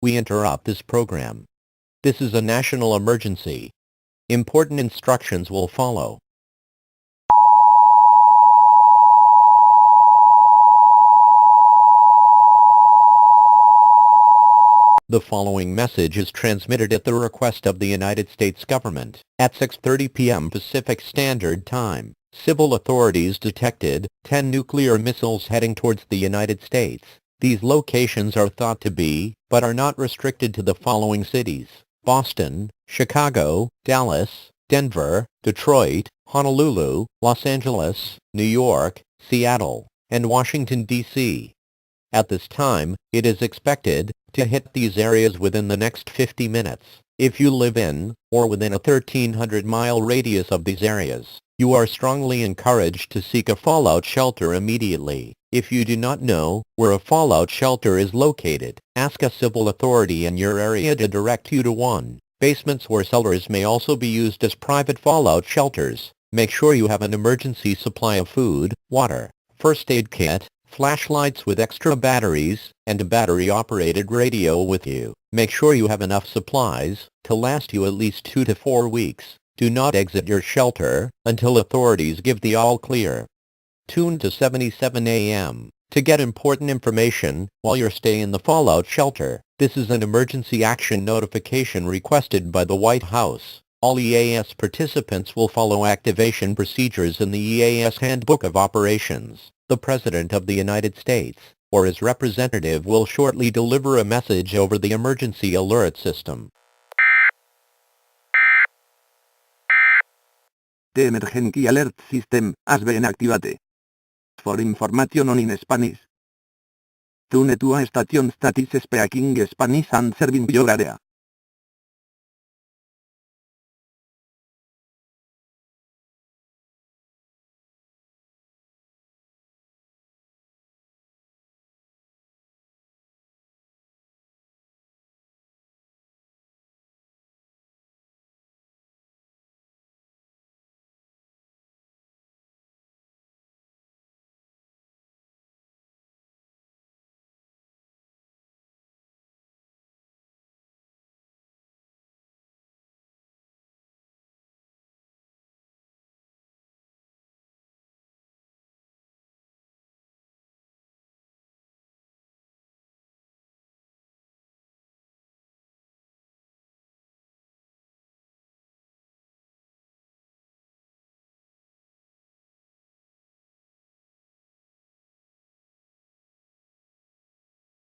we interrupt this program. This is a national emergency. Important instructions will follow. The following message is transmitted at the request of the United States government. At 6:30 p.m. Pacific Standard Time, civil authorities detected 10 nuclear missiles heading towards the United States. These locations are thought to be, but are not restricted to the following cities: Boston, Chicago, Dallas, Denver, Detroit, Honolulu, Los Angeles, New York, Seattle, and Washington, D.C. At this time, it is expected to hit these areas within the next 50 minutes. If you live in, or within a 1,300-mile radius of these areas, you are strongly encouraged to seek a fallout shelter immediately. If you do not know where a fallout shelter is located, ask a civil authority in your area to direct you to one. Basements or cellars may also be used as private fallout shelters. Make sure you have an emergency supply of food, water, first aid kit, flashlights with extra batteries, and a battery-operated radio with you. Make sure you have enough supplies to last you at least 2 to 4 weeks. Do not exit your shelter until authorities give the all-clear. Tune to 77 AM to get important information while you're staying in the fallout shelter. This is an emergency action notification requested by the White House. All EAS participants will follow activation procedures in the EAS Handbook of Operations. The President of the United States, or his representative, will shortly deliver a message over the emergency alert system. The emergency alert system has been activated. For information on in Spanish, tune to a station that is speaking Spanish and serving your area.